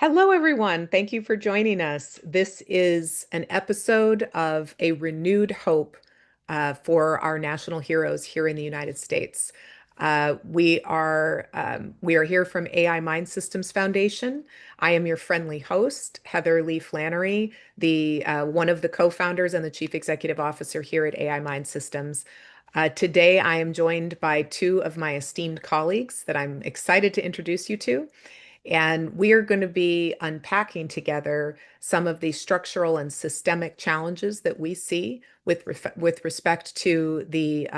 Hello, everyone. Thank you for joining us. This is an episode of A Renewed Hope for our national heroes here in the United States. We are here from AI MINDSystems Foundation. I am your friendly host, Heather Lee Flannery, the one of the co-founders and the chief executive officer here at AI MINDSystems. Today, I am joined by two of my esteemed colleagues that I'm excited to introduce you to. And we are going to be unpacking together some of the structural and systemic challenges that we see with respect to the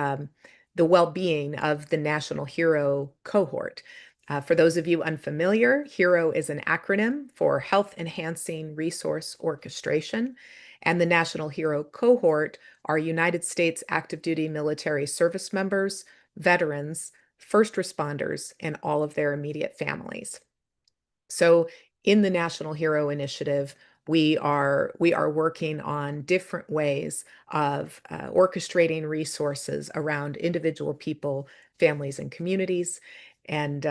well-being of the National HERO Cohort. For those of you unfamiliar, HERO is an acronym for Health Enhancing Resource Orchestration, and the National HERO Cohort are United States active duty military service members, veterans, first responders, and all of their immediate families. So in the National Hero Initiative, we are working on different ways of orchestrating resources around individual people, families, and communities. And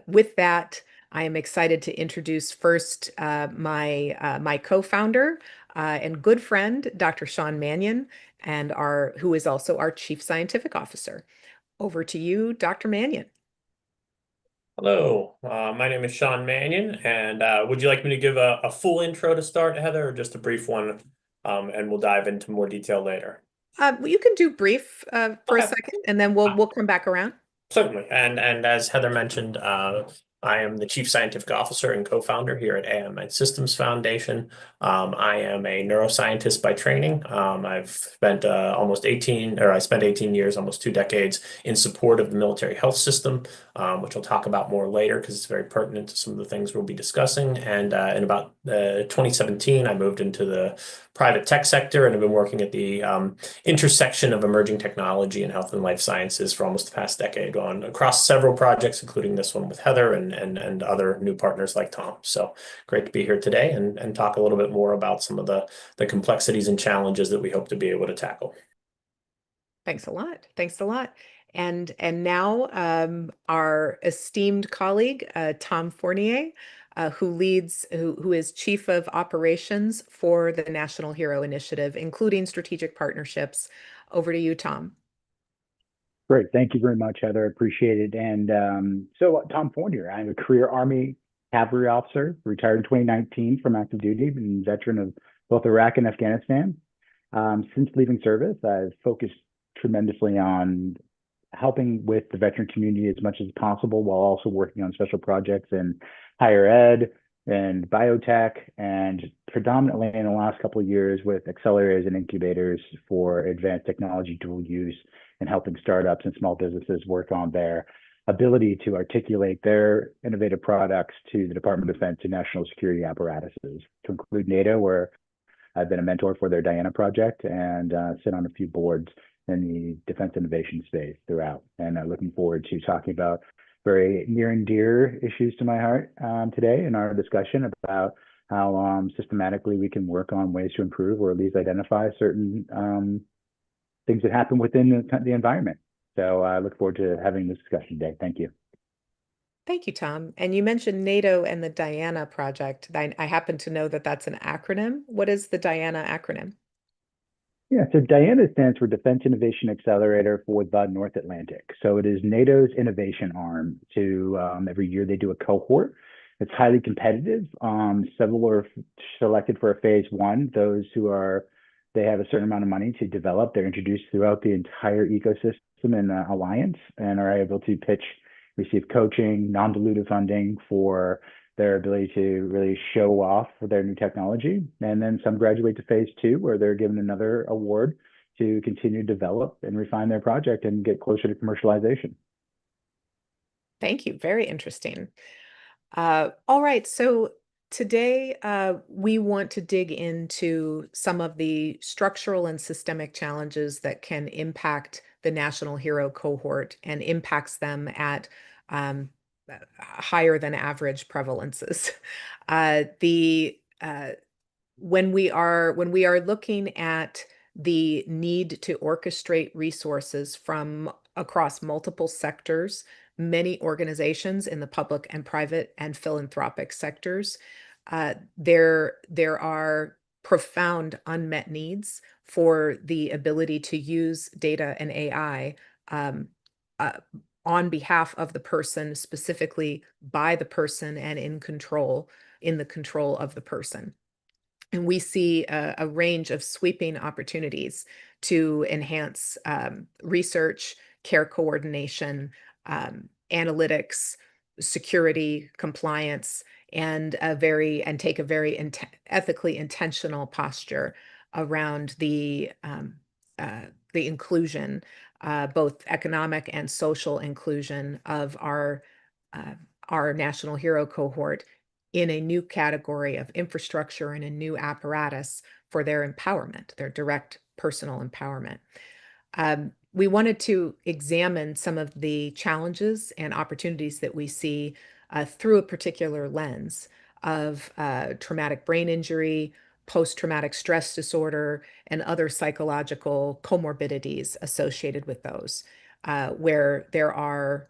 with that, I am excited to introduce first my co-founder and good friend, Dr. Sean Mannion, and who is also our Chief Scientific Officer. Over to you, Dr. Mannion. Hello, my name is Sean Mannion, and would you like me to give a full intro to start, Heather, or just a brief one, and we'll dive into more detail later? You can do brief for a Okay. second, and then we'll come back around. Certainly. And as Heather mentioned, I am the Chief Scientific Officer and co-founder here at AI MINDSystems Foundation. I am a neuroscientist by training. I've spent I spent 18 years, almost 2 decades, in support of the military health system, which we'll talk about more later because it's very pertinent to some of the things we'll be discussing. And in about 2017, I moved into the private tech sector and have been working at the intersection of emerging technology and health and life sciences for almost the past decade across several projects, including this one with Heather and other new partners like Tom. So great to be here today and talk a little bit more about some of the complexities and challenges that we hope to be able to tackle. Thanks a lot. Thanks a lot. And now our esteemed colleague, Tom Fournier, who is Chief of Operations for the National Hero Initiative, including strategic partnerships. Over to you, Tom. Great. Thank you very much, Heather. Appreciate it. And Tom Fournier, I'm a career Army cavalry officer, retired in 2019 from active duty, and veteran of both Iraq and Afghanistan. Since leaving service, I've focused tremendously on helping with the veteran community as much as possible while also working on special projects in higher ed and biotech, and predominantly in the last couple of years with accelerators and incubators for advanced technology dual use and helping startups and small businesses work on their ability to articulate their innovative products to the Department of Defense and national security apparatuses, to include NATO, where I've been a mentor for their Diana project and sit on a few boards in the defense innovation space throughout. And looking forward to talking about very near and dear issues to my heart today in our discussion about how systematically we can work on ways to improve or at least identify certain things that happen within the environment. So I look forward to having this discussion today. Thank you. Thank you, Tom. And you mentioned NATO and the Diana project. I happen to know that that's an acronym. What is the Diana acronym? Yeah, so Diana stands for Defense Innovation Accelerator for the North Atlantic. So it is NATO's innovation arm. Every year they do a cohort. It's highly competitive. Several are selected for a phase one. They have a certain amount of money to develop. They're introduced throughout the entire ecosystem and alliance, and are able to receive coaching, non-dilutive funding for their ability to really show off their new technology. And then some graduate to phase two, where they're given another award to continue to develop and refine their project and get closer to commercialization. Thank you. Very interesting. All right. So today we want to dig into some of the structural and systemic challenges that can impact the National Hero Cohort and impacts them at higher than average prevalences. When we are looking at the need to orchestrate resources from across multiple sectors, many organizations in the public and private and philanthropic sectors There are profound unmet needs for the ability to use data and AI um, uh, on behalf of the person, specifically by the person and in the control of the person. And we see a range of sweeping opportunities to enhance research, care coordination, analytics, security, compliance, and take a very ethically intentional posture around the inclusion, both economic and social inclusion of uh, our National HERO Cohort in a new category of infrastructure and a new apparatus for their empowerment, their direct personal empowerment. We wanted to examine some of the challenges and opportunities that we see through a particular lens of traumatic brain injury, post-traumatic stress disorder, and other psychological comorbidities associated with those, where there are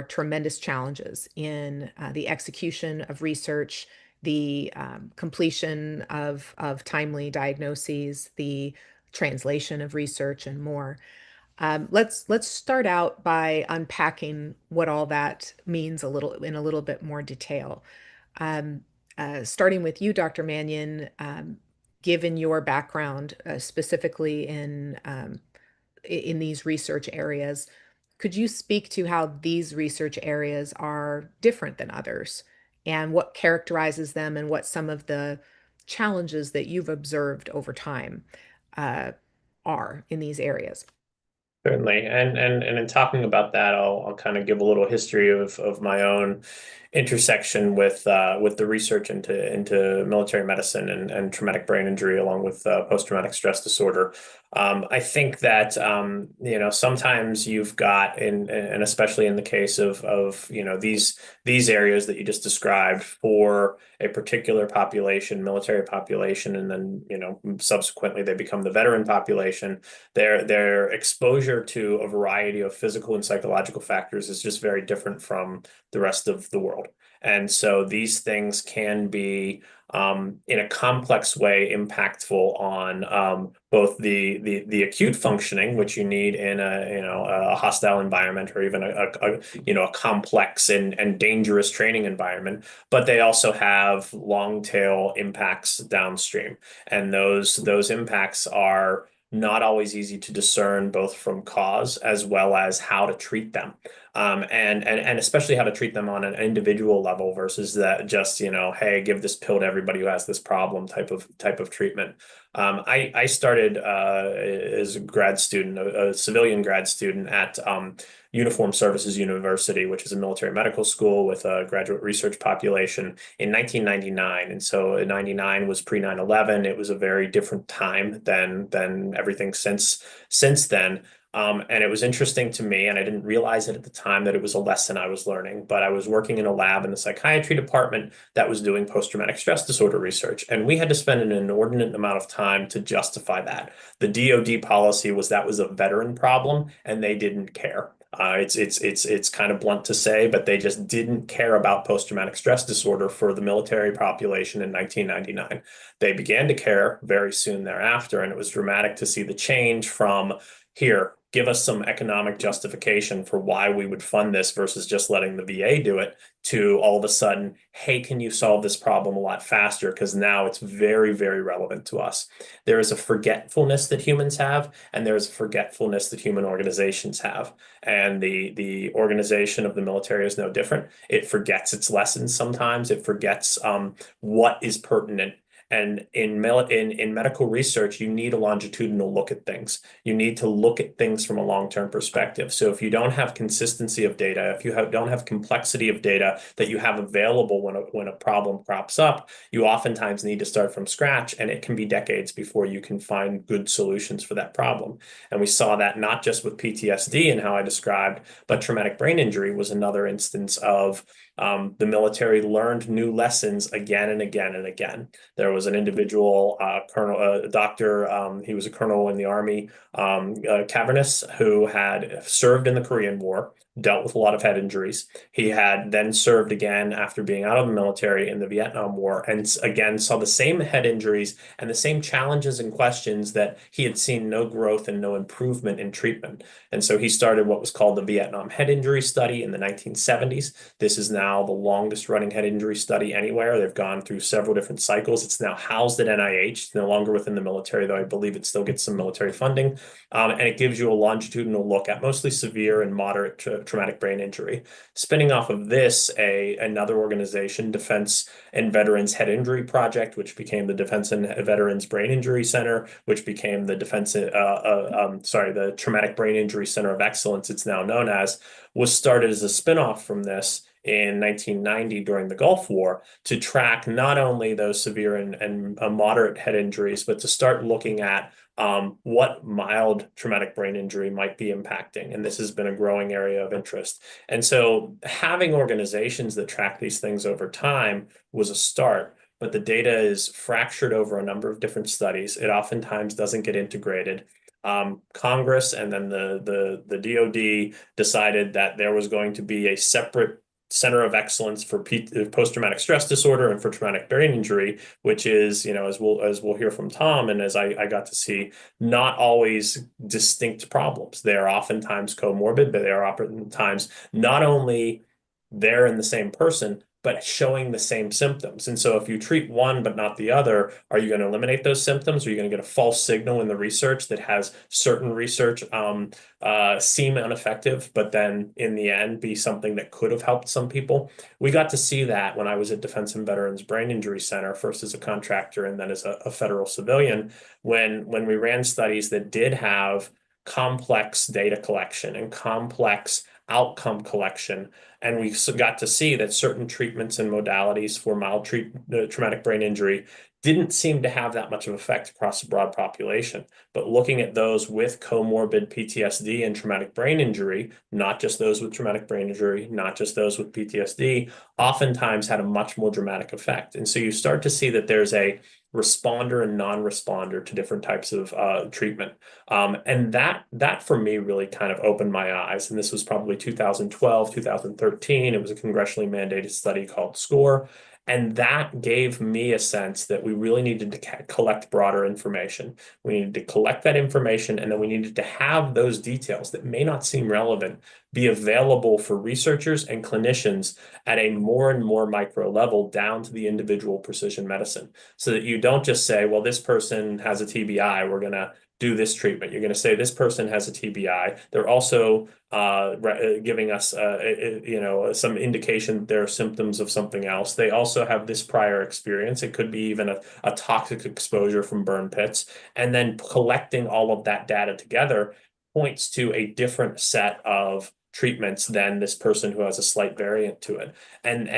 tremendous challenges in the execution of research, the completion of timely diagnoses, the translation of research, and more. Let's start out by unpacking what all that means in a little bit more detail. Starting with you, Dr. Mannion, given your background specifically in these research areas, could you speak to how these research areas are different than others and what characterizes them and what some of the challenges that you've observed over time uh, are in these areas? Certainly, and in talking about that, I'll kind of give a little history of my own intersection with the research into military medicine and traumatic brain injury, along with post-traumatic stress disorder. I think that sometimes you've got and especially in the case of these areas that you just described for a particular population, military population, and then subsequently they become the veteran population. Their exposure to a variety of physical and psychological factors is just very different from the rest of the world. And so these things can be in a complex way impactful on both the acute functioning, which you need in a hostile environment or even a complex and dangerous training environment, but they also have long tail impacts downstream, and those impacts are not always easy to discern, both from cause as well as how to treat them, and especially how to treat them on an individual level versus that just hey, give this pill to everybody who has this problem type of treatment. I started as a grad student, a civilian grad student at Uniformed Services University, which is a military medical school with a graduate research population, in 1999. And so 99 was pre 9/11. It was a very different time than everything since then. And it was interesting to me, and I didn't realize it at the time that it was a lesson I was learning, but I was working in a lab in the psychiatry department that was doing post-traumatic stress disorder research. And we had to spend an inordinate amount of time to justify that. The DoD policy was that was a veteran problem, and they didn't care. It's kind of blunt to say, but they just didn't care about post-traumatic stress disorder for the military population in 1999. They began to care very soon thereafter, and it was dramatic to see the change from here, give us some economic justification for why we would fund this versus just letting the VA do it, to all of a sudden, hey, can you solve this problem a lot faster? Because now it's very, very relevant to us. There is a forgetfulness that humans have, and there's a forgetfulness that human organizations have. And the organization of the military is no different. It forgets its lessons sometimes. It forgets what is pertinent. And in medical research, you need a longitudinal look at things. You need to look at things from a long-term perspective. So if you don't have consistency of data, if you don't have complexity of data that you have available when a problem crops up, you oftentimes need to start from scratch, and it can be decades before you can find good solutions for that problem. And we saw that not just with PTSD and how I described, but traumatic brain injury was another instance of the military learned new lessons again and again and again. There was an individual, colonel, doctor, he was a colonel in the Army, Cavernous, who had served in the Korean War, dealt with a lot of head injuries. He had then served again after being out of the military in the Vietnam War, and again saw the same head injuries and the same challenges and questions that he had seen no growth and no improvement in treatment. And so he started what was called the Vietnam Head Injury Study in the 1970s. This is now the longest running head injury study anywhere. They've gone through several different cycles. It's now housed at NIH. It's no longer within the military, though I believe it still gets some military funding. And it gives you a longitudinal look at mostly severe and moderate traumatic brain injury. Spinning off of this, another organization, Defense and Veterans Head Injury Project, which became the Defense and Veterans Brain Injury Center, which became the the Traumatic Brain Injury Center of Excellence, it's now known as, was started as a spinoff from this in 1990 during the Gulf War to track not only those severe and moderate head injuries, but to start looking at what mild traumatic brain injury might be impacting. And this has been a growing area of interest. And so having organizations that track these things over time was a start, but the data is fractured over a number of different studies. It oftentimes doesn't get integrated. Congress and then the DoD decided that there was going to be a separate center of excellence for post-traumatic stress disorder and for traumatic brain injury, which is, as we'll hear from Tom, and as I got to see, not always distinct problems. They are oftentimes comorbid, but they are oftentimes not only there in the same person, but showing the same symptoms. And so if you treat one but not the other, are you going to eliminate those symptoms? Are you going to get a false signal in the research that has certain research seem ineffective, but then in the end be something that could have helped some people? We got to see that when I was at Defense and Veterans Brain Injury Center, first as a contractor and then as a federal civilian, when we ran studies that did have complex data collection and complex outcome collection. And we got to see that certain treatments and modalities for mild traumatic brain injury didn't seem to have that much of effect across a broad population. But looking at those with comorbid PTSD and traumatic brain injury, not just those with traumatic brain injury, not just those with PTSD, oftentimes had a much more dramatic effect. And so you start to see that there's a responder and non-responder to different types of treatment. And that for me really kind of opened my eyes. And this was probably 2012, 2013. It was a congressionally mandated study called SCORE. And that gave me a sense that we really needed to collect broader information. We needed to collect that information, and then we needed to have those details that may not seem relevant be available for researchers and clinicians at a more and more micro level down to the individual precision medicine, so that you don't just say, well, this person has a TBI, we're going to do this treatment. You're going to say this person has a TBI. They're also giving us, some indication that there are symptoms of something else. They also have this prior experience. It could be even a toxic exposure from burn pits. And then collecting all of that data together points to a different set of treatments than this person who has a slight variant to it. And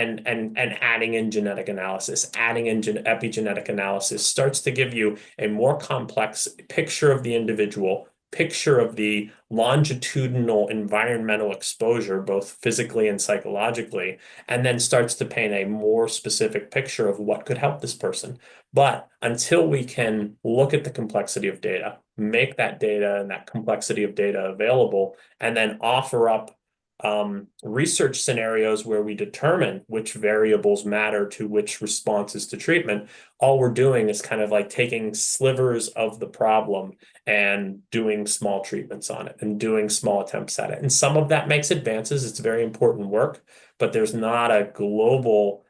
adding in genetic analysis, adding in epigenetic analysis starts to give you a more complex picture of the individual, picture of the longitudinal environmental exposure, both physically and psychologically, and then starts to paint a more specific picture of what could help this person. But until we can look at the complexity of data, make that data and that complexity of data available, and then offer up research scenarios where we determine which variables matter to which responses to treatment, all we're doing is kind of like taking slivers of the problem and doing small treatments on it and doing small attempts at it. And some of that makes advances. It's very important work, but there's not a global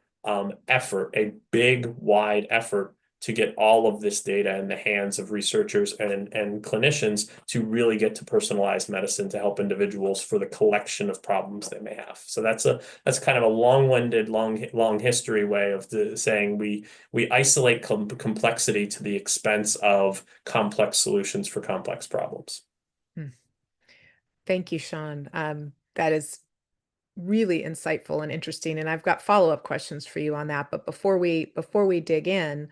effort, a big, wide effort to get all of this data in the hands of researchers and clinicians to really get to personalized medicine to help individuals for the collection of problems they may have. So that's kind of a long-winded, long history way of saying we isolate complexity to the expense of complex solutions for complex problems. Thank you, Sean. That is really insightful and interesting, and I've got follow-up questions for you on that. But before we dig in,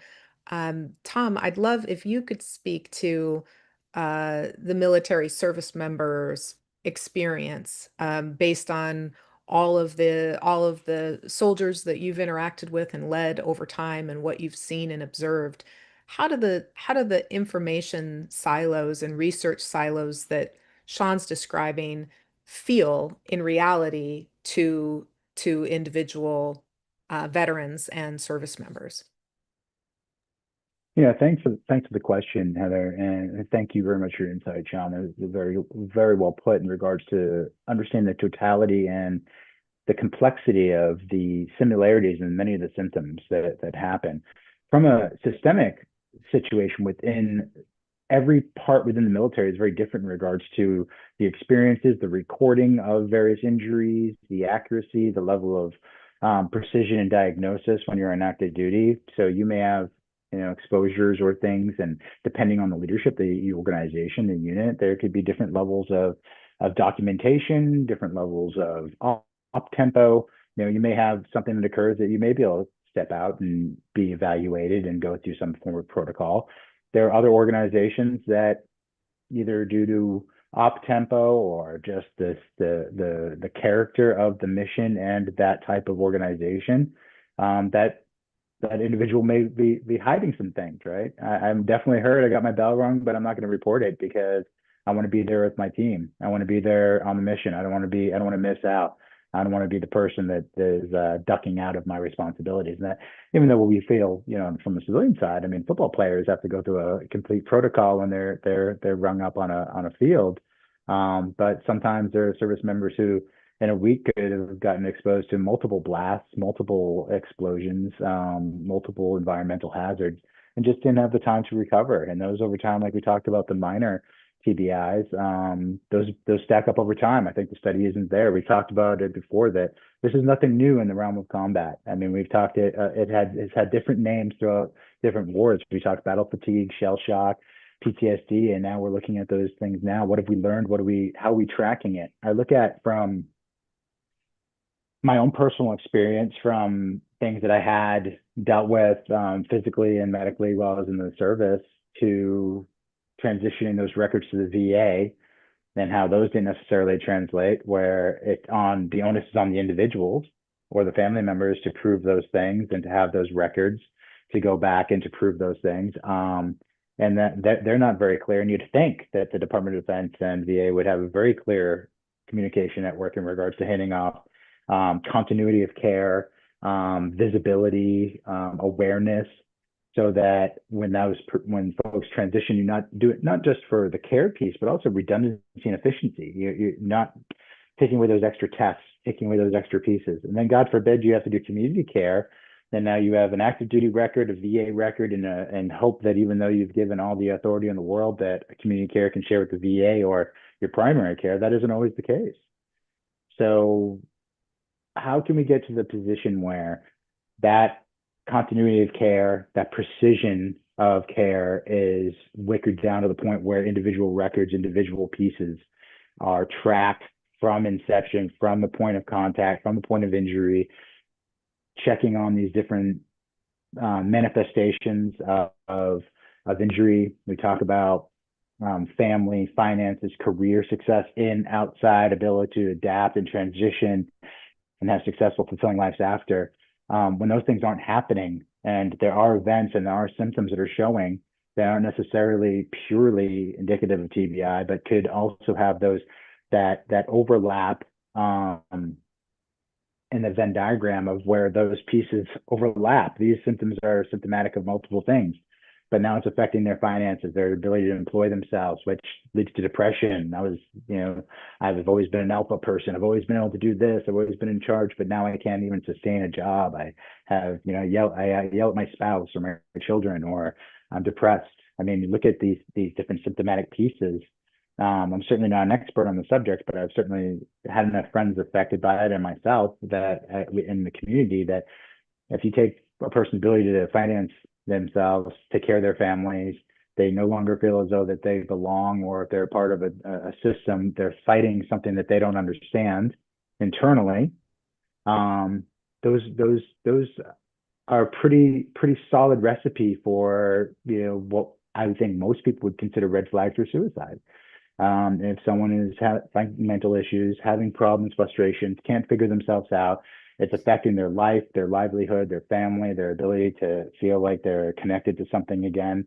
Tom, I'd love if you could speak to the military service members' experience, based on all of the soldiers that you've interacted with and led over time, and what you've seen and observed. How do the information silos and research silos that Sean's describing feel in reality to individual veterans and service members? Yeah, thanks for the question, Heather, and thank you very much for your insight, John. It was very well put in regards to understanding the totality and the complexity of the similarities in many of the symptoms that happen. From a systemic situation within every part within the military is very different in regards to the experiences, the recording of various injuries, the accuracy, the level of precision and diagnosis when you're on active duty. So you may have, exposures or things, and depending on the leadership, the organization, the unit, there could be different levels of documentation, different levels of up tempo. You may have something that occurs that you may be able to step out and be evaluated and go through some form of protocol. There are other organizations that, either due to op tempo or just the character of the mission and that type of organization, that individual may be hiding some things, right? I'm definitely hurt. I got my bell rung, but I'm not going to report it because I want to be there with my team. I want to be there on the mission. I don't want to miss out. I don't want to be the person that is ducking out of my responsibilities. And that, even though we feel, from the civilian side, I mean, football players have to go through a complete protocol when they're rung up on a field. But sometimes there are service members who, in a week, could have gotten exposed to multiple blasts, multiple explosions, multiple environmental hazards, and just didn't have the time to recover. And those over time, like we talked about, the minor TBIs, those stack up over time. I think the study isn't there. We talked about it before, that this is nothing new in the realm of combat. I mean, we've talked it's had different names throughout different wars. We talked battle fatigue, shell shock, PTSD, and now we're looking at those things now. What have we learned? How are we tracking it? I look at, from my own personal experience, from things that I had dealt with physically and medically while I was in the service, to transitioning those records to the VA, and how those didn't necessarily translate, where the onus is on the individuals or the family members to prove those things and to have those records to go back and to prove those things. And that they're not very clear. And you'd think that the Department of Defense and VA would have a very clear communication network in regards to handing off continuity of care, visibility, awareness, so that when folks transition, you not do it not just for the care piece, but also redundancy and efficiency. You're not taking away those extra tests, taking away those extra pieces, and then God forbid you have to do community care. Then now you have an active duty record, a VA record, and hope that even though you've given all the authority in the world that a community care can share with the VA or your primary care, that isn't always the case. So how can we get to the position where that continuity of care, that precision of care, is wickered down to the point where individual records, individual pieces are tracked from inception, from the point of contact, from the point of injury, checking on these different manifestations of injury. We talk about family, finances, career success, in, outside, ability to adapt and transition and have successful, fulfilling lives after. When those things aren't happening, and there are events and there are symptoms that are showing that aren't necessarily purely indicative of TBI, but could also have that overlap in the Venn diagram of where those pieces overlap. These symptoms are symptomatic of multiple things, but now it's affecting their finances, their ability to employ themselves, which leads to depression. I've always been an alpha person. I've always been able to do this. I've always been in charge, but now I can't even sustain a job. I have, I yell at my spouse or my children, or I'm depressed. I mean, look at these different symptomatic pieces. I'm certainly not an expert on the subject, but I've certainly had enough friends affected by it, and myself, that in the community, that if you take a person's ability to finance themselves, take care of their families, they no longer feel as though that they belong, or if they're part of a system, they're fighting something that they don't understand internally. Those are pretty solid recipe for what I would think most people would consider red flags for suicide. If someone is having mental issues, having problems, frustrations, can't figure themselves out, it's affecting their life, their livelihood, their family, their ability to feel like they're connected to something again.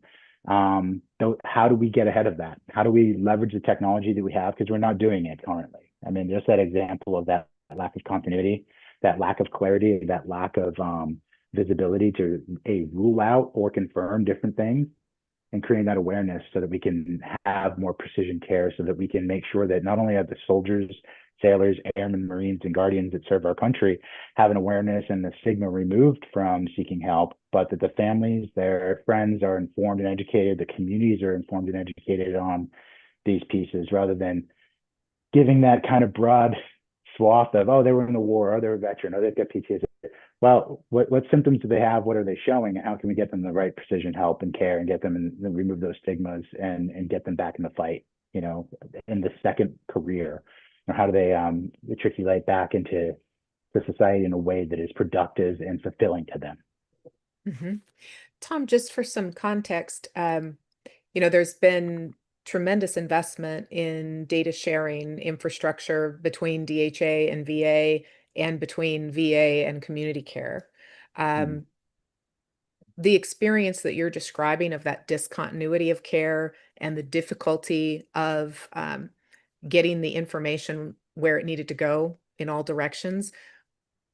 How do we get ahead of that? How do we leverage the technology that we have? Because we're not doing it currently. I mean, just that example of that lack of continuity, that lack of clarity, that lack of visibility to rule out or confirm different things, and creating that awareness so that we can have more precision care, so that we can make sure that not only are the soldiers, sailors, airmen, Marines, and guardians that serve our country have an awareness and the stigma removed from seeking help, but that the families, their friends are informed and educated, the communities are informed and educated on these pieces, rather than giving that kind of broad swath of, oh, they were in the war, oh, they're a veteran, oh, they've got PTSD. Well, what symptoms do they have? What are they showing? And how can we get them the right precision help and care and get them and remove those stigmas and get them back in the fight, you know, in the second career? Or how do they matriculate back into the society in a way that is productive and fulfilling to them? Mhm. Tom, just for some context, there's been tremendous investment in data sharing infrastructure between DHA and VA and between VA and community care. Mm. The experience that you're describing of that discontinuity of care and the difficulty of getting the information where it needed to go in all directions,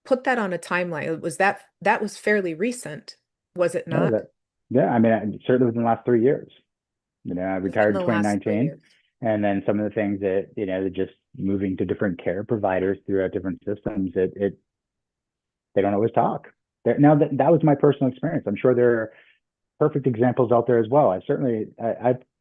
put that on a timeline. That was fairly recent, was it No, not? yeah, I mean, certainly within the last 3 years. You know, I Within retired in the last 2019, 3 years. and then some of the things that, you know, just moving to different care providers throughout different systems, they don't always talk. Now that was my personal experience. I'm sure there are perfect examples out there as well. I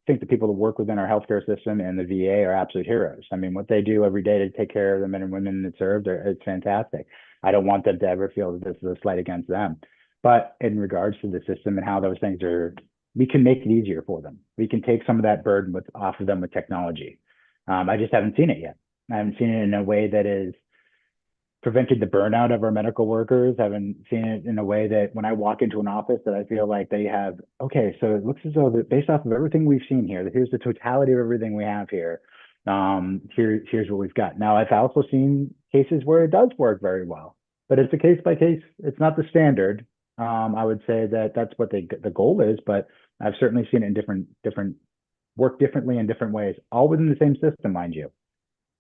think the people that work within our healthcare system and the VA are absolute heroes. I mean, what they do every day to take care of the men and women that serve, it's fantastic. I don't want them to ever feel that this is a slight against them. But in regards to the system and how those things are, we can make it easier for them. We can take some of that burden off of them with technology. I just haven't seen it yet. I haven't seen it in a way that is prevented the burnout of our medical workers. Haven't seen it in a way that when I walk into an office that I feel like they have, okay, so it looks as though that based off of everything we've seen here, that here's the totality of everything we have here. Here's what we've got. Now, I've also seen cases where it does work very well, but it's a case by case. It's not the standard. I would say that that's what the goal is, but I've certainly seen it in different work differently in different ways, all within the same system, mind you.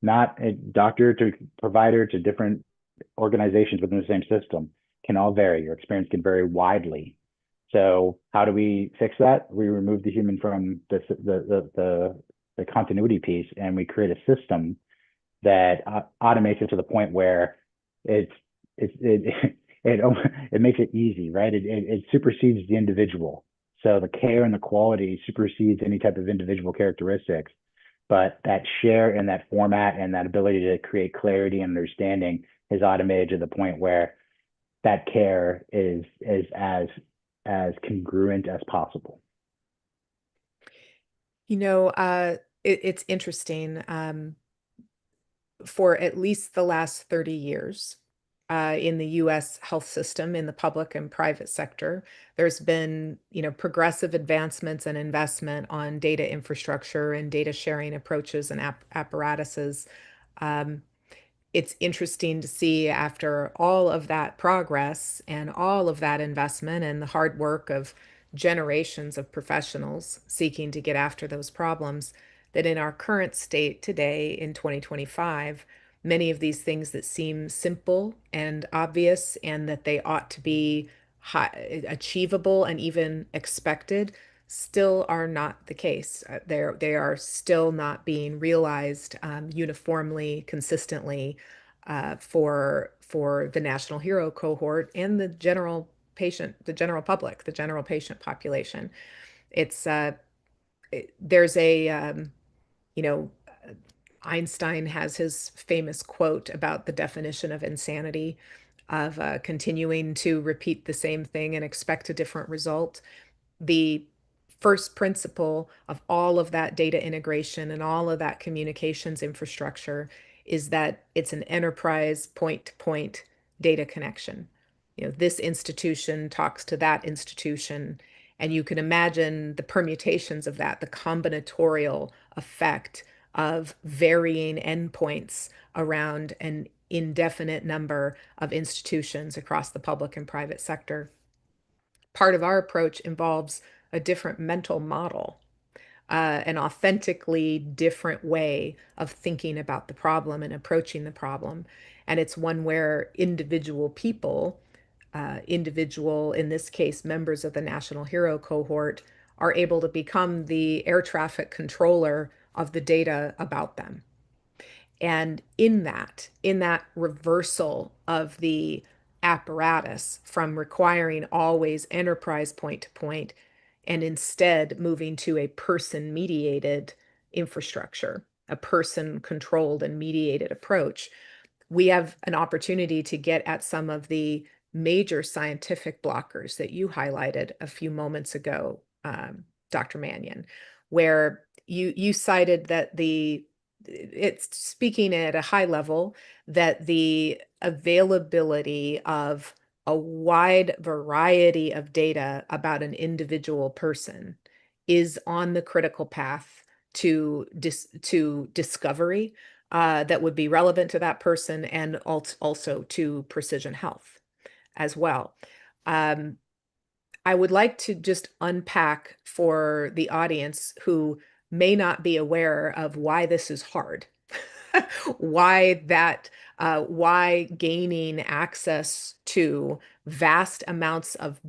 Not a doctor to provider to different organizations within the same system can all vary. Your experience can vary widely. So how do we fix that? We remove the human from the continuity piece, and we create a system that automates it to the point where it's it it it makes it easy, right? It supersedes the individual. So the care and the quality supersedes any type of individual characteristics, but that share and that format and that ability to create clarity and understanding is automated to the point where that care is as congruent as possible. It's interesting. For at least the last 30 years, in the US health system, in the public and private sector, there's been, progressive advancements and investment on data infrastructure and data sharing approaches and apparatuses. Um, it's interesting to see after all of that progress and all of that investment and the hard work of generations of professionals seeking to get after those problems, that in our current state today in 2025, many of these things that seem simple and obvious and that they ought to be achievable and even expected still are not the case. They are still not being realized uniformly, consistently, for the National HERO Cohort and the general public, the general patient population. It's there's a you know Einstein has his famous quote about the definition of insanity, of continuing to repeat the same thing and expect a different result. The first principle of all of that data integration and all of that communications infrastructure is that it's an enterprise point-to-point data connection. This institution talks to that institution, and you can imagine the permutations of that, the combinatorial effect of varying endpoints around an indefinite number of institutions across the public and private sector. Part of our approach involves a different mental model. an authentically different way of thinking about the problem and approaching the problem. And it's one where individual people, in this case, members of the National HERO Cohort, are able to become the air traffic controller of the data about them. And in that reversal of the apparatus from requiring always enterprise point to point and instead moving to a person mediated infrastructure, a person controlled and mediated approach, we have an opportunity to get at some of the major scientific blockers that you highlighted a few moments ago, Dr. Mannion, where you cited that it's speaking at a high level that the availability of a wide variety of data about an individual person is on the critical path to discovery that would be relevant to that person and also to precision health as well. I would like to just unpack for the audience who may not be aware of why this is hard, why gaining access to vast amounts of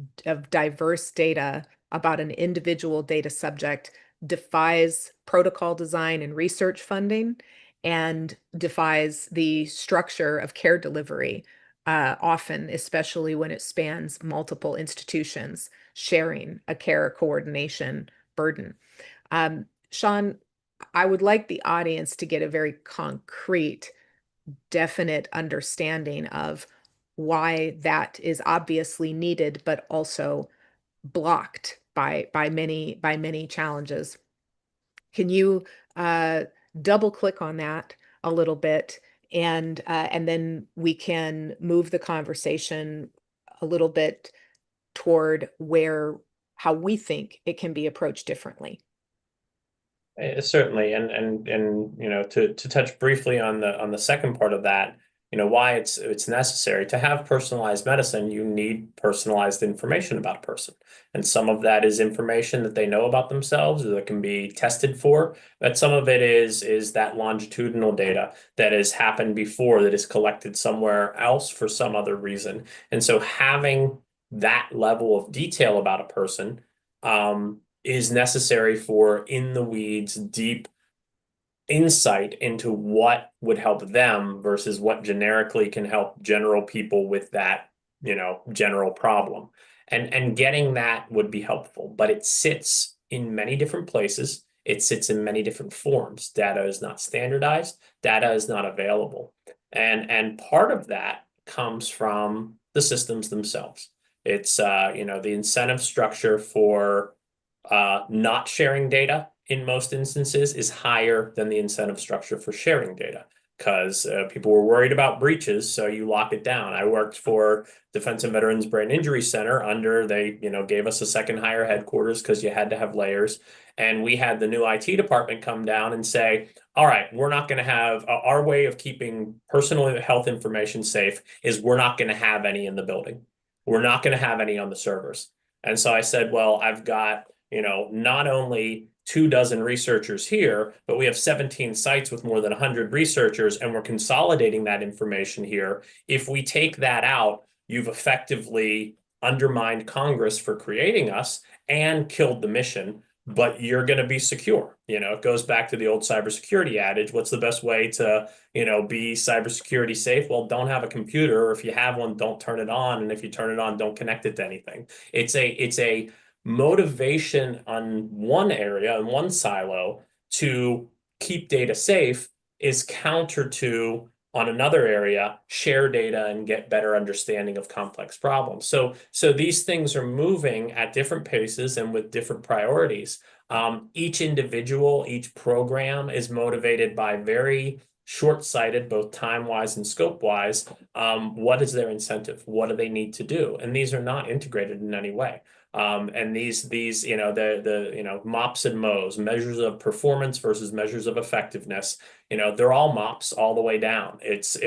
diverse data about an individual data subject defies protocol design and research funding and defies the structure of care delivery, often, especially when it spans multiple institutions sharing a care coordination burden. Sean, I would like the audience to get a very concrete, definite understanding of why that is obviously needed, but also blocked by many challenges. Can you double click on that a little bit, and then we can move the conversation a little bit toward how we think it can be approached differently? Certainly, and to touch briefly on the second part of that, why it's necessary to have personalized medicine. You need personalized information about a person, and some of that is information that they know about themselves that can be tested for. But some of it is that longitudinal data that has happened before, that is collected somewhere else for some other reason. And so having that level of detail about a person is necessary for in the weeds, deep insight into what would help them versus what generically can help general people with that, general problem. And getting that would be helpful, but it sits in many different places. It sits in many different forms. Data is not standardized. Data is not available. And part of that comes from the systems themselves. It's, the incentive structure for not sharing data in most instances is higher than the incentive structure for sharing data, because people were worried about breaches, so you lock it down. I worked for Defense and Veterans Brain Injury Center they gave us a second higher headquarters because you had to have layers. And we had the new IT department come down and say, all right, we're not going to have our way of keeping personal health information safe is we're not going to have any in the building. We're not going to have any on the servers. And so I said, well, I've got not only 24 researchers here, but we have 17 sites with more than 100 researchers, and we're consolidating that information here. If we take that out, you've effectively undermined Congress for creating us and killed the mission, but you're going to be secure. It goes back to the old cybersecurity adage. What's the best way to, be cybersecurity safe? Well, don't have a computer, or if you have one, don't turn it on. And if you turn it on, don't connect it to anything. It's a motivation on one area, in one silo, to keep data safe is counter to, on another area, share data and get better understanding of complex problems. So these things are moving at different paces and with different priorities. Each individual, each program is motivated by very short-sighted, both time-wise and scope-wise. What is their incentive? What do they need to do? And these are not integrated in any way. And these the MOPS and MOs, measures of performance versus measures of effectiveness, they're all MOPS all the way down. It's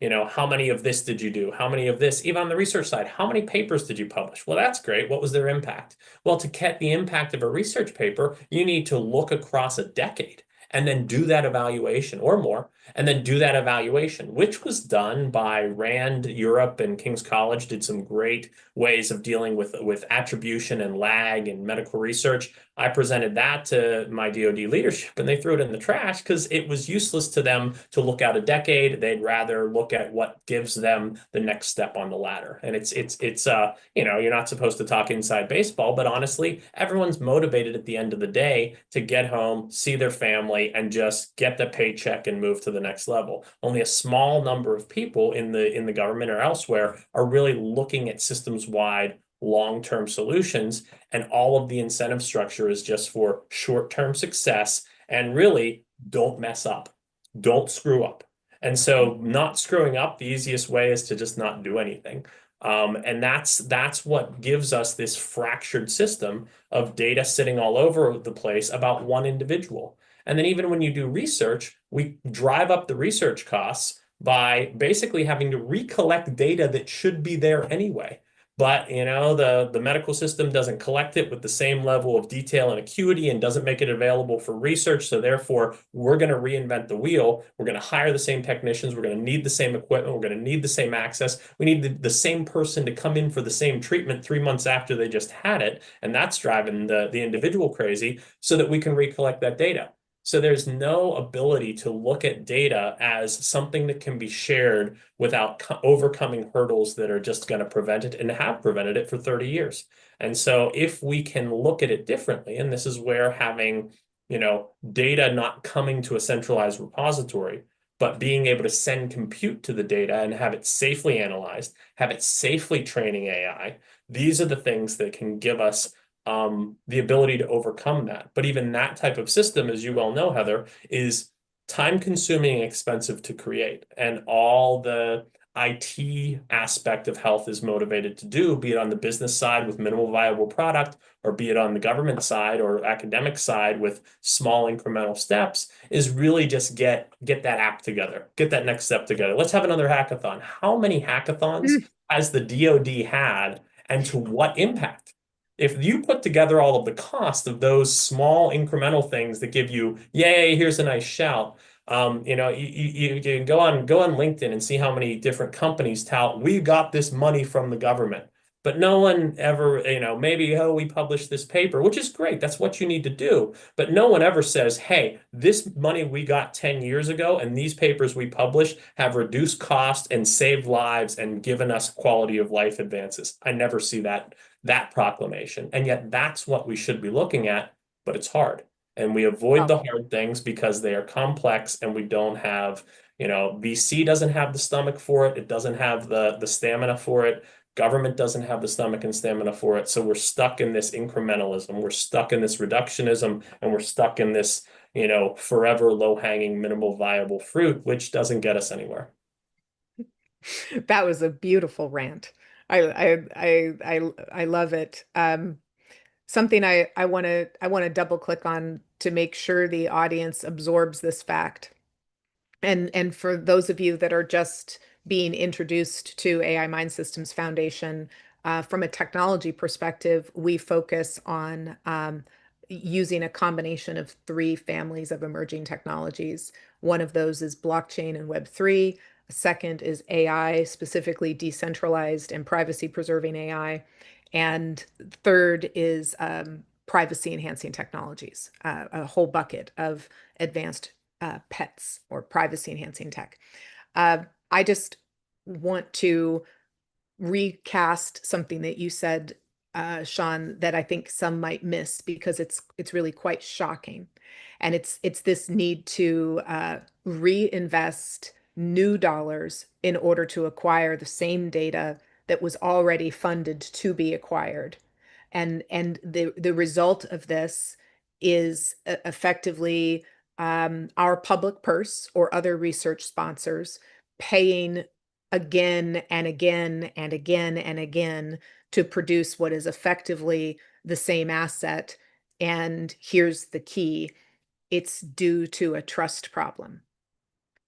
how many of this did you do? How many of this? Even on the research side, how many papers did you publish? Well, that's great. What was their impact? Well, to get the impact of a research paper, you need to look across a decade and then do that evaluation or more, and then do that evaluation, which was done by Rand Europe, and King's College did some great ways of dealing with attribution and lag in medical research. I presented that to my DoD leadership, and they threw it in the trash because it was useless to them to look out a decade. They'd rather look at what gives them the next step on the ladder. And it's you're not supposed to talk inside baseball, but honestly, everyone's motivated at the end of the day to get home, see their family, and just get the paycheck and move to the next level. Only a small number of people in the government or elsewhere are really looking at systems-wide long-term solutions, and all of the incentive structure is just for short-term success, and really don't mess up, don't screw up. And so not screwing up, the easiest way is to just not do anything. And that's what gives us this fractured system of data sitting all over the place about one individual. And then even when you do research, we drive up the research costs by basically having to recollect data that should be there anyway. But the medical system doesn't collect it with the same level of detail and acuity, and doesn't make it available for research. So therefore, we're going to reinvent the wheel. We're going to hire the same technicians. We're going to need the same equipment. We're going to need the same access. We need the same person to come in for the same treatment 3 months after they just had it. And that's driving the individual crazy, so that we can recollect that data. So there's no ability to look at data as something that can be shared without overcoming hurdles that are just going to prevent it, and have prevented it for 30 years. And so if we can look at it differently, and this is where having, data not coming to a centralized repository, but being able to send compute to the data and have it safely analyzed, have it safely training AI, these are the things that can give us the ability to overcome that. But even that type of system, as you well know, Heather, is time consuming and expensive to create. And all the IT aspect of health is motivated to do, be it on the business side with minimal viable product, or be it on the government side or academic side with small incremental steps, is really just get that app together, get that next step together. Let's have another hackathon. How many hackathons has the DoD had, and to what impact? If you put together all of the cost of those small incremental things that give you, yay, here's a nice shout, you can go on LinkedIn and see how many different companies tout, we got this money from the government. But no one ever, maybe, oh, we published this paper, which is great. That's what you need to do. But no one ever says, hey, this money we got 10 years ago and these papers we published have reduced cost and saved lives and given us quality of life advances. I never see that proclamation. And yet that's what we should be looking at, but it's hard. And we avoid the hard things because they are complex, and we don't have, VC doesn't have the stomach for it. It doesn't have the stamina for it. Government doesn't have the stomach and stamina for it. So we're stuck in this incrementalism. We're stuck in this reductionism, and we're stuck in this, forever low-hanging minimal viable fruit, which doesn't get us anywhere. That was a beautiful rant. I love it. Something I want to double click on to make sure the audience absorbs this fact. And for those of you that are just being introduced to AI MINDSystems Foundation, from a technology perspective, we focus on using a combination of 3 families of emerging technologies. One of those is blockchain and Web3. A second is AI, specifically decentralized and privacy-preserving AI. And third is privacy-enhancing technologies, a whole bucket of advanced pets or privacy-enhancing tech. I just want to recast something that you said, Sean, that I think some might miss because it's really quite shocking. And it's this need to reinvest new dollars in order to acquire the same data that was already funded to be acquired. And the result of this is effectively our public purse or other research sponsors paying again and again and again and again to produce what is effectively the same asset. And here's the key: it's due to a trust problem.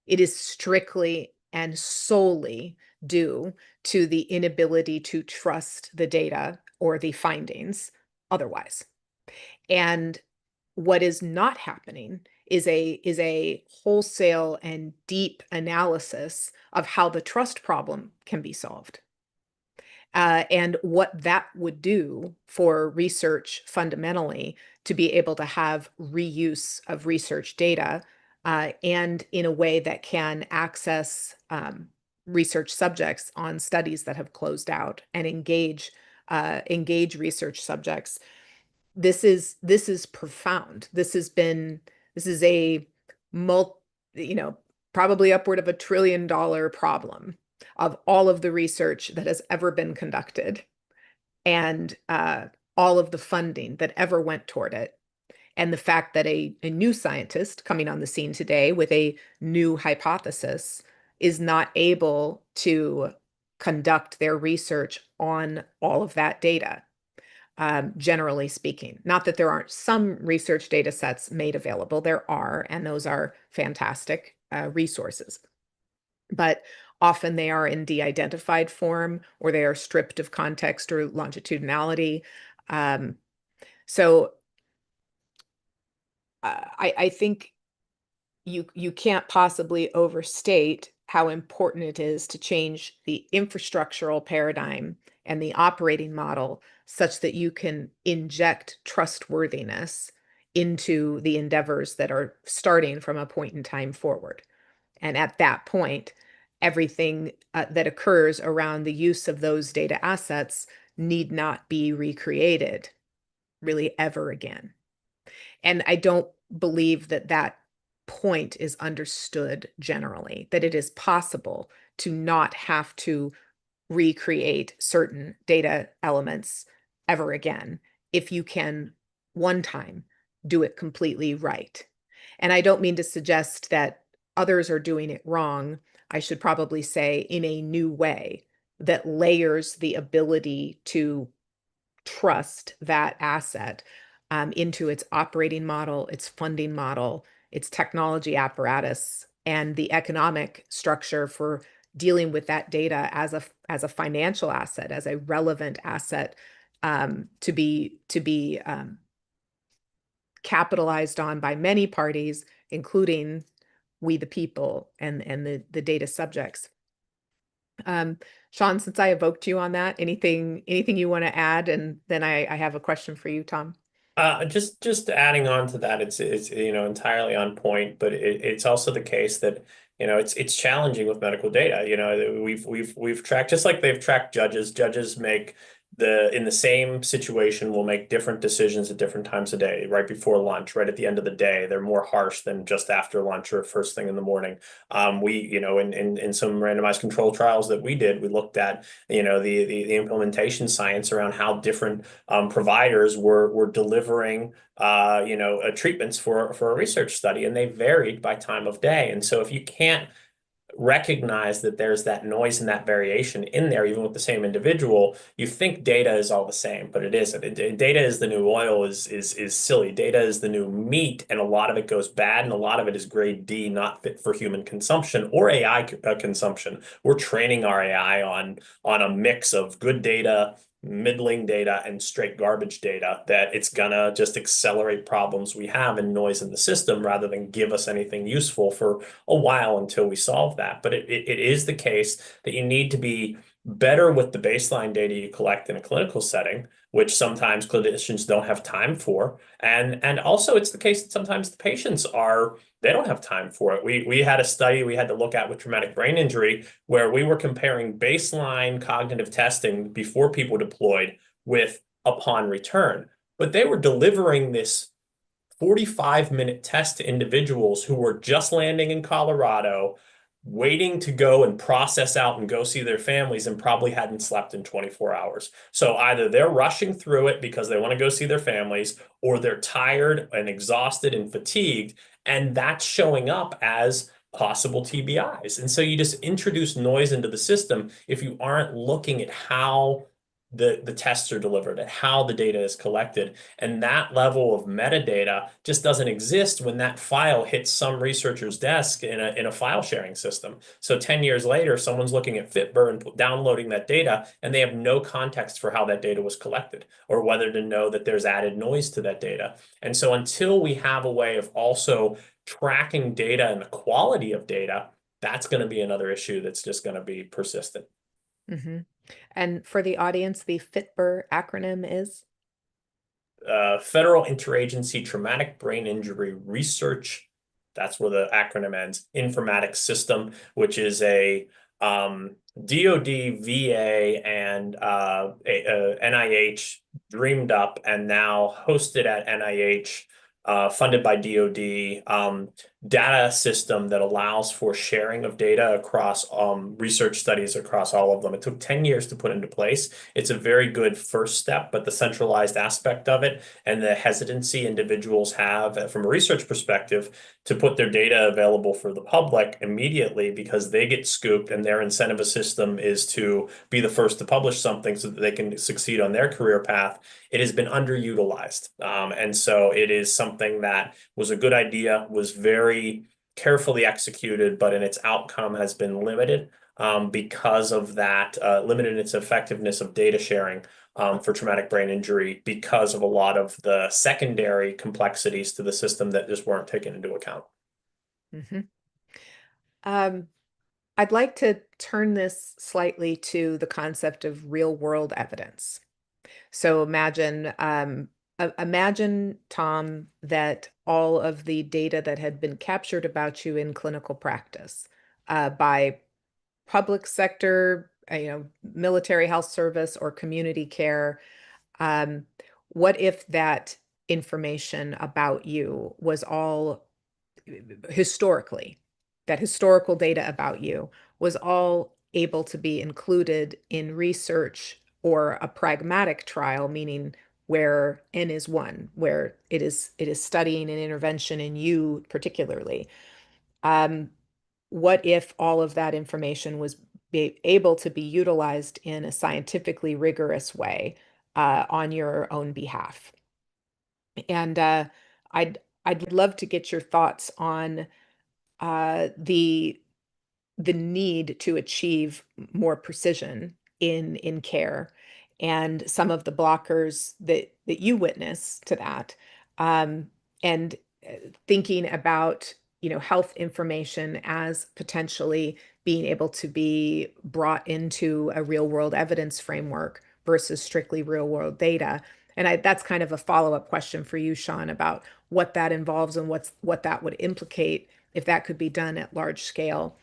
It is strictly and solely due to the inability to trust the data or the findings otherwise. And what is not happening is a wholesale and deep analysis of how the trust problem can be solved. And what that would do for research fundamentally to be able to have reuse of research data and in a way that can access research subjects on studies that have closed out and engage research subjects. This is profound. This is a probably upward of $1 trillion problem of all of the research that has ever been conducted and all of the funding that ever went toward it. And the fact that a new scientist coming on the scene today with a new hypothesis is not able to conduct their research on all of that data, generally speaking. Not that there aren't some research data sets made available. There are, and those are fantastic resources. But often they are in de-identified form, or they are stripped of context or longitudinality. So I think you can't possibly overstate how important it is to change the infrastructural paradigm and the operating model such that you can inject trustworthiness into the endeavors that are starting from a point in time forward. And at that point, everything that occurs around the use of those data assets need not be recreated really ever again. And I don't believe that that point is understood generally, that it is possible to not have to recreate certain data elements ever again if you can one time do it completely right. And I don't mean to suggest that others are doing it wrong. I should probably say in a new way that layers the ability to trust that asset into its operating model, its funding model, its technology apparatus, and the economic structure for dealing with that data as a financial asset, as a relevant asset to be capitalized on by many parties, including we the people and the data subjects. Sean, since I evoked you on that, anything you want to add? And then I have a question for you, Tom. Just adding on to that, it's entirely on point, but it's also the case that it's challenging with medical data. We've tracked, just like they've tracked judges. Judges make in the same situation will make different decisions at different times of day, right before lunch, right at the end of the day. They're more harsh than just after lunch or first thing in the morning. In some randomized control trials that we did, we looked at the implementation science around how different providers were delivering treatments for a research study, and they varied by time of day. And so if you can't recognize that there's that noise and that variation in there, even with the same individual, you think data is all the same, but it isn't. Data is the new oil is silly. Data is the new meat, and a lot of it goes bad, and a lot of it is grade D, not fit for human consumption or AI consumption. We're training our AI on a mix of good data, middling data, and straight garbage data, that it's gonna just accelerate problems we have and noise in the system rather than give us anything useful for a while until we solve that. But it is the case that you need to be better with the baseline data you collect in a clinical setting, which sometimes clinicians don't have time for. And also it's the case that sometimes the patients they don't have time for it. We had a study we had to look at with traumatic brain injury where we were comparing baseline cognitive testing before people deployed with upon return. But they were delivering this 45-minute test to individuals who were just landing in Colorado, waiting to go and process out and go see their families, and probably hadn't slept in 24 hours. So either they're rushing through it because they want to go see their families, or they're tired and exhausted and fatigued, and that's showing up as possible TBIs. And so you just introduce noise into the system if you aren't looking at how the tests are delivered and how the data is collected. And that level of metadata just doesn't exist when that file hits some researcher's desk in a file sharing system. So 10 years later, someone's looking at Fitbur and downloading that data, and they have no context for how that data was collected or whether to know that there's added noise to that data. And so until we have a way of also tracking data and the quality of data, that's going to be another issue that's just going to be persistent. Mm-hmm. And for the audience, the FITBUR acronym is? Federal Interagency Traumatic Brain Injury Research. That's where the acronym ends. Informatics System, which is a DoD, VA, and NIH dreamed up and now hosted at NIH, funded by DoD, data system that allows for sharing of data across research studies across all of them. It took 10 years to put into place. It's a very good first step, but the centralized aspect of it and the hesitancy individuals have from a research perspective to put their data available for the public immediately because they get scooped and their incentive system is to be the first to publish something so that they can succeed on their career path. It has been underutilized. And so it is something that was a good idea, was very carefully executed, but in its outcome has been limited because of that, limited its effectiveness of data sharing for traumatic brain injury because of a lot of the secondary complexities to the system that just weren't taken into account. Mm-hmm. I'd like to turn this slightly to the concept of real world evidence. So imagine, Tom, that all of the data that had been captured about you in clinical practice by public sector, military health service or community care. What if that information about you was all historically, that historical data about you was all able to be included in research or a pragmatic trial, meaning where N is 1, where it is studying an intervention in you particularly. What if all of that information was able to be utilized in a scientifically rigorous way on your own behalf? And I'd love to get your thoughts on the need to achieve more precision in care and some of the blockers that you witness to that, and thinking about health information as potentially being able to be brought into a real world evidence framework versus strictly real world data. And that's kind of a follow-up question for you, Sean, about what that involves and what that would implicate if that could be done at large scale.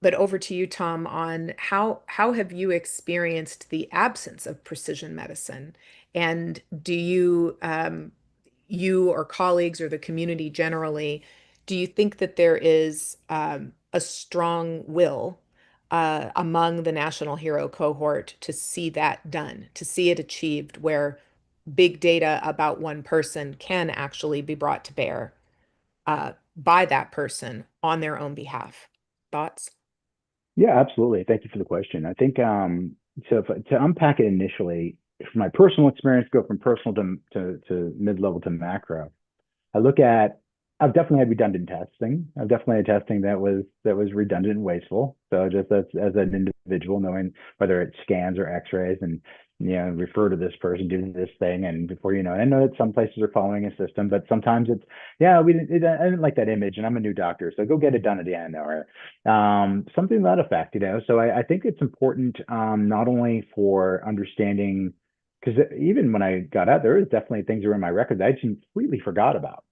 But over to you, Tom, on how have you experienced the absence of precision medicine? And do you you or colleagues or the community generally, do you think that there is a strong will among the National HERO Cohort to see that done, to see it achieved, where big data about one person can actually be brought to bear by that person on their own behalf? Thoughts? Yeah, absolutely. Thank you for the question. I think so. To unpack it initially, from my personal experience, go from personal to mid-level to macro. I've definitely had redundant testing. I've definitely had testing that was redundant and wasteful. So just as an individual, knowing whether it's scans or X-rays, and refer to this person, do this thing, and before you know it, I know that some places are following a system, but sometimes it's I didn't like that image, and I'm a new doctor, so go get it done at the end, or something to that effect. So I think it's important, not only for understanding, because even when I got out, there was definitely things that were in my records I just completely forgot about.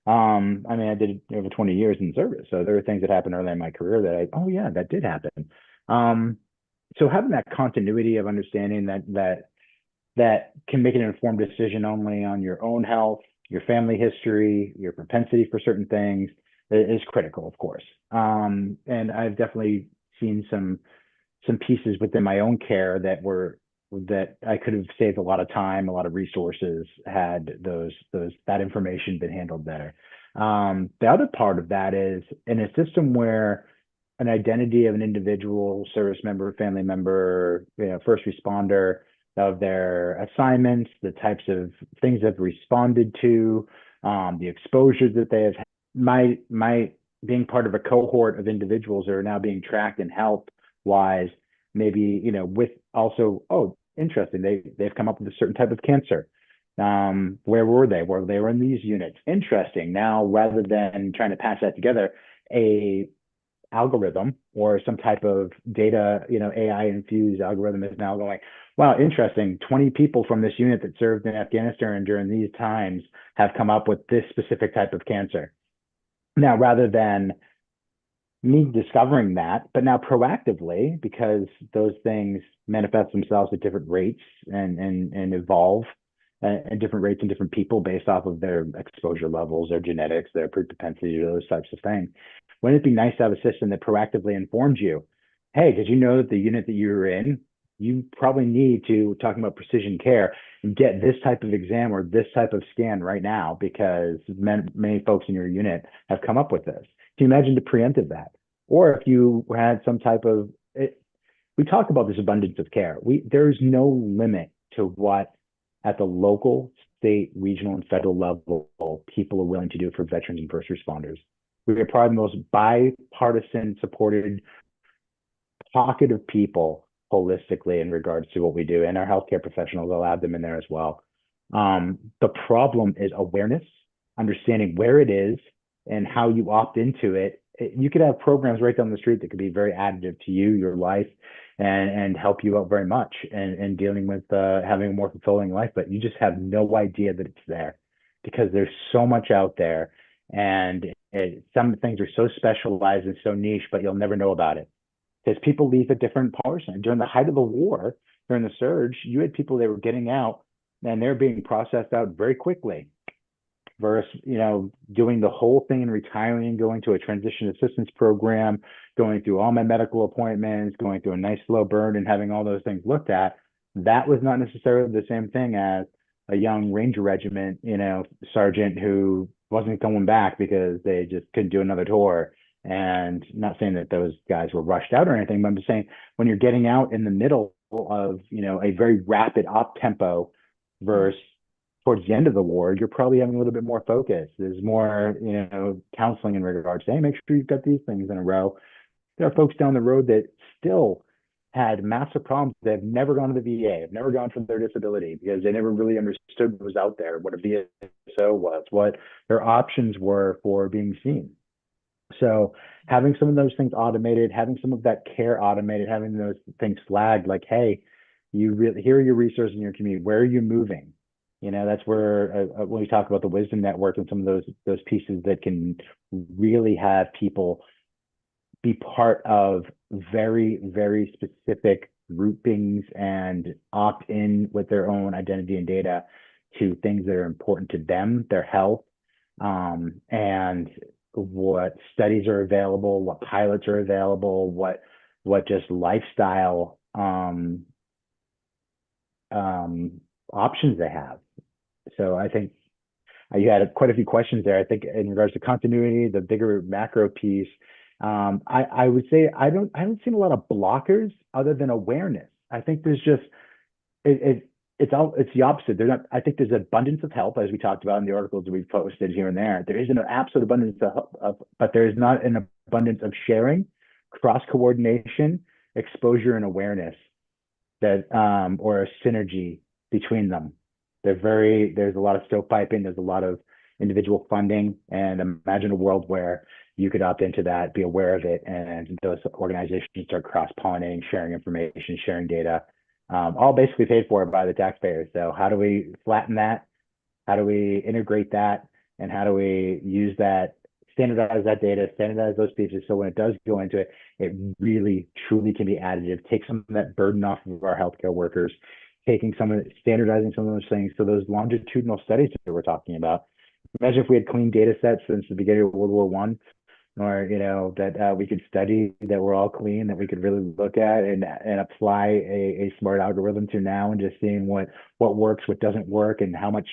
I did over 20 years in service, so there were things that happened early in my career that that did happen. So having that continuity of understanding that can make an informed decision only on your own health, your family history, your propensity for certain things is critical, of course. And I've definitely seen some pieces within my own care that I could have saved a lot of time, a lot of resources, had that information been handled better. The other part of that is in a system where an identity of an individual, service member, family member, first responder, of their assignments, the types of things they've responded to, the exposure that they have. My being part of a cohort of individuals that are now being tracked and health wise, maybe, with also, oh, interesting, they've come up with a certain type of cancer. Where were they? Well, they were in these units. Interesting. Now, rather than trying to patch that together, a algorithm or some type of data, AI infused algorithm is now going, wow, interesting. 20 people from this unit that served in Afghanistan during these times have come up with this specific type of cancer. Now, rather than me discovering that, but now proactively, because those things manifest themselves at different rates and evolve at different rates in different people based off of their exposure levels, their genetics, their propensity to those types of things. Wouldn't it be nice to have a system that proactively informs you, hey, did you know that the unit that you're in, you probably need to, talking about precision care, get this type of exam or this type of scan right now because many folks in your unit have come up with this. Can you imagine to preemptive that? Or if you had some type of, we talk about this abundance of care. There's no limit to what at the local, state, regional, and federal level people are willing to do for veterans and first responders. We are probably the most bipartisan supported pocket of people holistically in regards to what we do. And our healthcare professionals, I'll add them in there as well. The problem is awareness, understanding where it is and how you opt into it. You could have programs right down the street that could be very additive to you, your life, and help you out very much and dealing with having a more fulfilling life, but you just have no idea that it's there because there's so much out there, and some things are so specialized and so niche, but you'll never know about it because people leave at different parts. And during the height of the war, during the surge, you had people that were getting out and they're being processed out very quickly versus, doing the whole thing and retiring, going to a transition assistance program, going through all my medical appointments, going through a nice slow burn and having all those things looked at. That was not necessarily the same thing as a young Ranger Regiment, sergeant who wasn't coming back because they just couldn't do another tour. And not saying that those guys were rushed out or anything, but I'm just saying when you're getting out in the middle of, a very rapid op tempo versus towards the end of the war, you're probably having a little bit more focus. There's more, counseling in regards to, hey, make sure you've got these things in a row. There are folks down the road that still had massive problems. They've never gone to the VA, have never gone for their disability because they never really understood what was out there, what a VSO was, what their options were for being seen. So having some of those things automated, having some of that care automated, having those things flagged like, hey, here are your resources in your community. Where are you moving? That's where when we talk about the wisdom network and some of those pieces that can really have people be part of very, very specific groupings and opt in with their own identity and data to things that are important to them, their health, and what studies are available, what pilots are available, what just lifestyle options they have. So I think you had quite a few questions there. I think in regards to continuity, the bigger macro piece, I would say I haven't seen a lot of blockers other than awareness. I think there's just it's the opposite. I think there's abundance of help, as we talked about in the articles that we've posted here and there. There is an absolute abundance of help, but there is not an abundance of sharing, cross coordination, exposure, and awareness that or a synergy between them. There's a lot of stovepiping, there's a lot of individual funding, and imagine a world where you could opt into that, be aware of it, and those organizations start cross-pollinating, sharing information, sharing data, all basically paid for by the taxpayers. So how do we flatten that? How do we integrate that? And how do we use that, standardize that data, standardize those pieces so when it does go into it, it really, truly can be additive, take some of that burden off of our healthcare workers, standardizing some of those things. So those longitudinal studies that we're talking about, imagine if we had clean data sets since the beginning of World War I, or that we could study, that we're all clean, that we could really look at and apply a smart algorithm to now, and just seeing what works, what doesn't work, and how much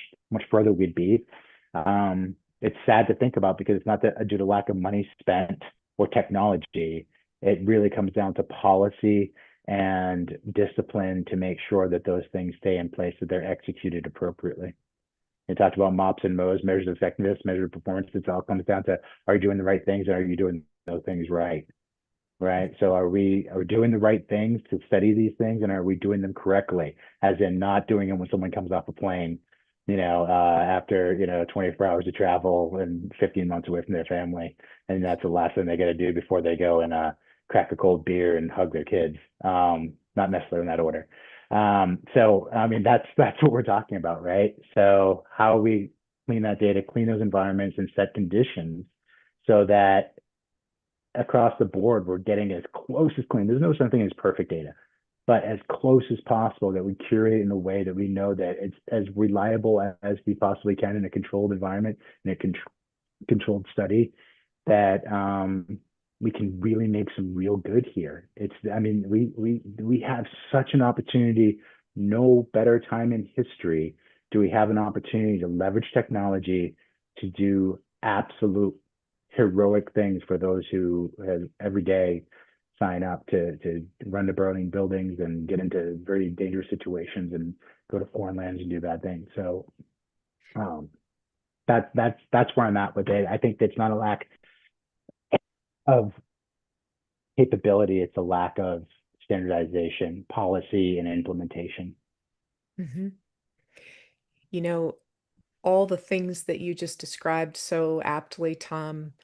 further we'd be. It's sad to think about because it's not that due to lack of money spent or technology. It really comes down to policy and discipline to make sure that those things stay in place, that they're executed appropriately. You talked about MOPS and MOs, measures of effectiveness, measure of performance. It all comes down to, are you doing the right things and are you doing those things right? Right. So are we doing the right things to study these things, and are we doing them correctly? As in not doing them when someone comes off a plane, after 24 hours of travel and 15 months away from their family, and that's the last thing they got to do before they go and crack a cold beer and hug their kids. Not necessarily in that order. So I mean that's what we're talking about, right? So how we clean that data, clean those environments, and set conditions so that across the board we're getting as close as clean. There's no such thing as perfect data, but as close as possible, that we curate in a way that we know that it's as reliable as we possibly can in a controlled environment, in a controlled study, that we can really make some real good here. We have such an opportunity. No better time in history do we have an opportunity to leverage technology to do absolute heroic things for those who have every day sign up to run to burning buildings and get into very dangerous situations and go to foreign lands and do bad things. So that's where I'm at with it. I think it's not a lack of capability, it's a lack of standardization, policy, and implementation. Mm-hmm. All the things that you just described so aptly, Tom,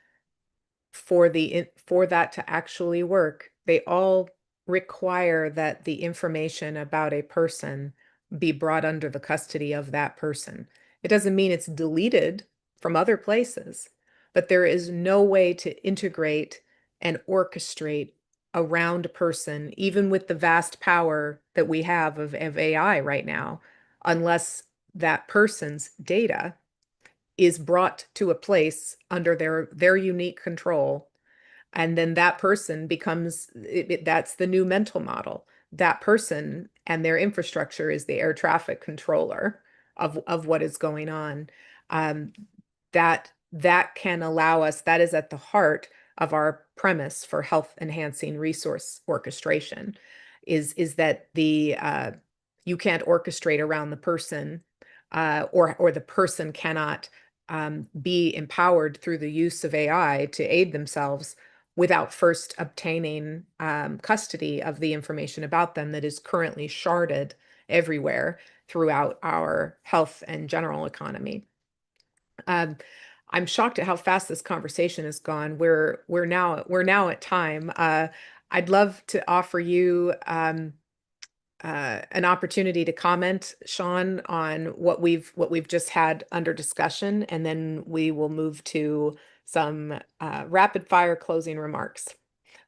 for that to actually work, they all require that the information about a person be brought under the custody of that person. It doesn't mean it's deleted from other places, but there is no way to integrate and orchestrate around a person, even with the vast power that we have of AI right now, unless that person's data is brought to a place under their unique control, and then that person becomes that's the new mental model. That person and their infrastructure is the air traffic controller of what is going on. um, that can allow us, that is at the heart of our premise for health enhancing resource orchestration, is that the you can't orchestrate around the person, or the person cannot be empowered through the use of AI to aid themselves without first obtaining custody of the information about them that is currently sharded everywhere throughout our health and general economy. I'm shocked at how fast this conversation has gone. We're now at time. I'd love to offer you an opportunity to comment, Sean, on what we've just had under discussion, and then we will move to some rapid fire closing remarks.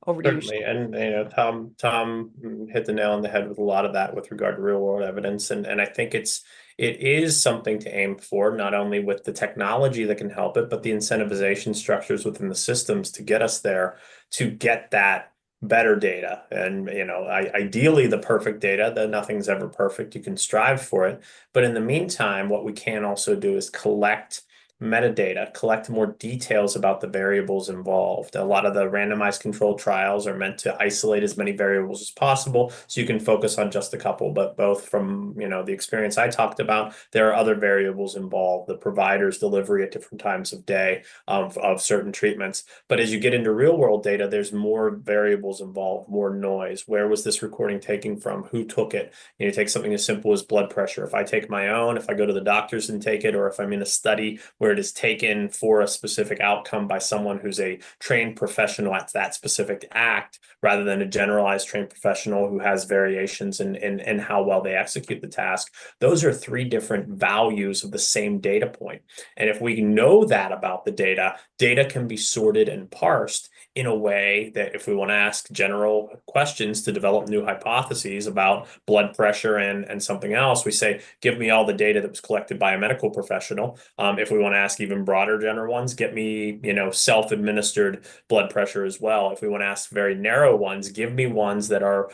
Over to you, Sean. Certainly, and Tom hit the nail on the head with a lot of that with regard to real world evidence, and I think it is something to aim for, not only with the technology that can help it, but the incentivization structures within the systems to get us there, to get that better data. And ideally the perfect data, that nothing's ever perfect, you can strive for it, but in the meantime, what we can also do is collect metadata, collect more details about the variables involved. A lot of the randomized controlled trials are meant to isolate as many variables as possible so you can focus on just a couple, but both from the experience I talked about, there are other variables involved, the provider's delivery at different times of day of certain treatments. But as you get into real world data, there's more variables involved, more noise. Where was this recording taken from? Who took it? You take something as simple as blood pressure. If I take my own, if I go to the doctors and take it, or if I'm in a study where it is taken for a specific outcome by someone who's a trained professional at that specific act, rather than a generalized trained professional who has variations in how well they execute the task. Those are three different values of the same data point. And if we know that about the data can be sorted and parsed in a way that if we want to ask general questions to develop new hypotheses about blood pressure and something else, we say, give me all the data that was collected by a medical professional. If we want to ask even broader general ones, get me, self-administered blood pressure as well. If we want to ask very narrow ones, give me ones that are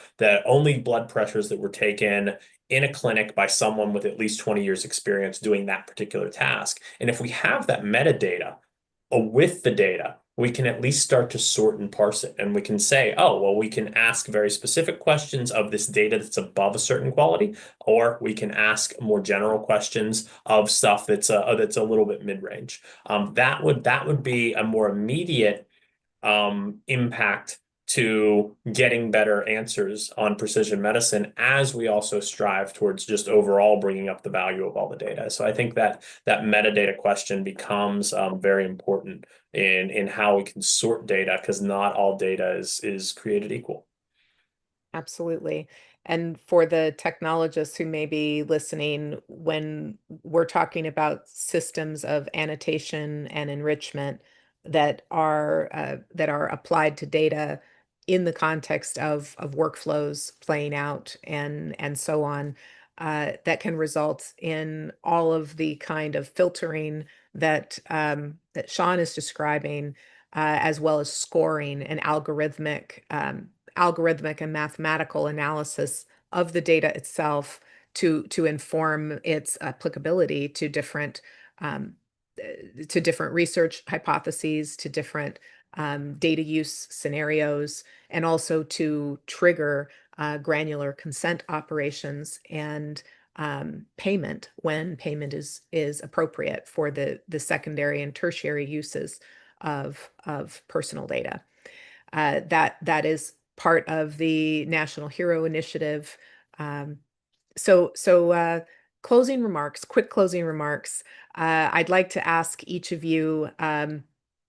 only blood pressures that were taken in a clinic by someone with at least 20 years experience doing that particular task. And if we have that metadata with the data, we can at least start to sort and parse it. And we can say, oh, well, we can ask very specific questions of this data that's above a certain quality, or we can ask more general questions of stuff that's a little bit mid-range. That would be a more immediate impact to getting better answers on precision medicine as we also strive towards just overall bringing up the value of all the data. So I think that metadata question becomes very important in how we can sort data, because not all data is created equal. Absolutely. And for the technologists who may be listening, when we're talking about systems of annotation and enrichment that are applied to data in the context of workflows playing out and so on, that can result in all of the kind of filtering that Sean is describing, as well as scoring and algorithmic and mathematical analysis of the data itself to inform its applicability um, to different research hypotheses, to different data use scenarios, and also to trigger granular consent operations and payment when payment is appropriate for the secondary and tertiary uses of personal data. That is part of the National HERO Initiative. Um, so, closing remarks, quick closing remarks. I'd like to ask each of you, and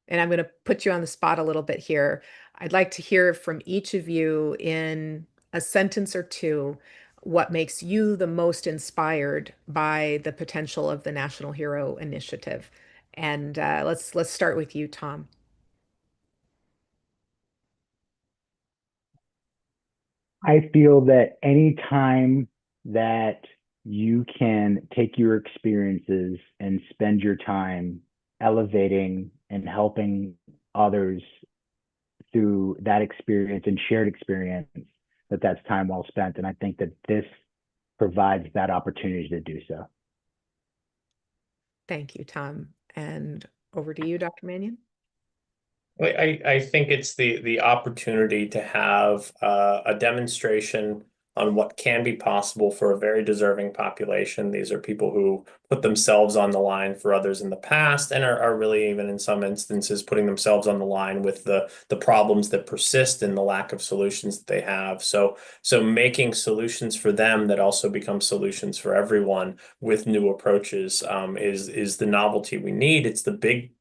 I'm going to put you on the spot a little bit here. I'd like to hear from each of you in a sentence or two what makes you the most inspired by the potential of the National HERO Initiative. And let's start with you, Tom. I feel that any time that you can take your experiences and spend your time elevating and helping others through that experience and shared experience, that's time well spent. And I think that this provides that opportunity to do so. Thank you, Tom. And over to you, Dr. Mannion. I think it's the opportunity to have a demonstration on what can be possible for a very deserving population. These are people who put themselves on the line for others in the past, and are really, even in some instances, putting themselves on the line with the problems that persist and the lack of solutions that they have. So making solutions for them that also become solutions for everyone with new approaches is the novelty we need. It's the big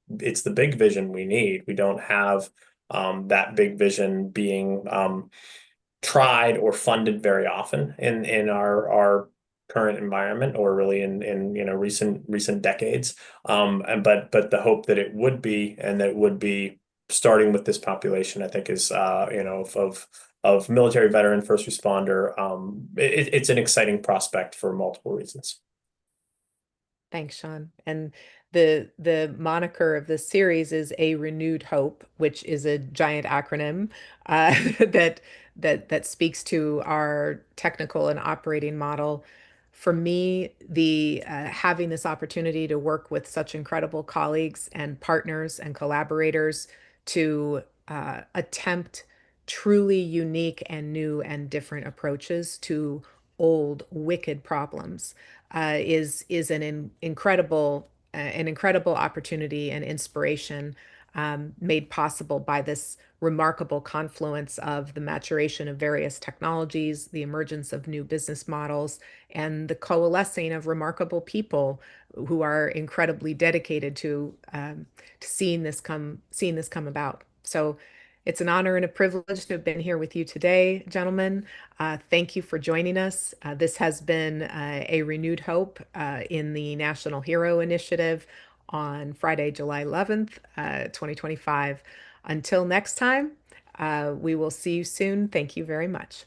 vision we need. We don't have that big vision being tried or funded very often in our current environment, or really in recent decades. But the hope that it would be, and that it would be starting with this population, I think is of military veteran, first responder. It's an exciting prospect for multiple reasons. Thanks, Sean. And the moniker of this series is A Renewed Hope, which is a giant acronym that that speaks to our technical and operating model. For me, the having this opportunity to work with such incredible colleagues and partners and collaborators to attempt truly unique and new and different approaches to old, wicked problems is an incredible opportunity and inspiration, made possible by this remarkable confluence of the maturation of various technologies, the emergence of new business models, and the coalescing of remarkable people who are incredibly dedicated to seeing this come about. So it's an honor and a privilege to have been here with you today, gentlemen. Thank you for joining us. This has been A Renewed Hope in the National HERO Initiative on Friday, July 11th, 2025. Until next time, we will see you soon. Thank you very much.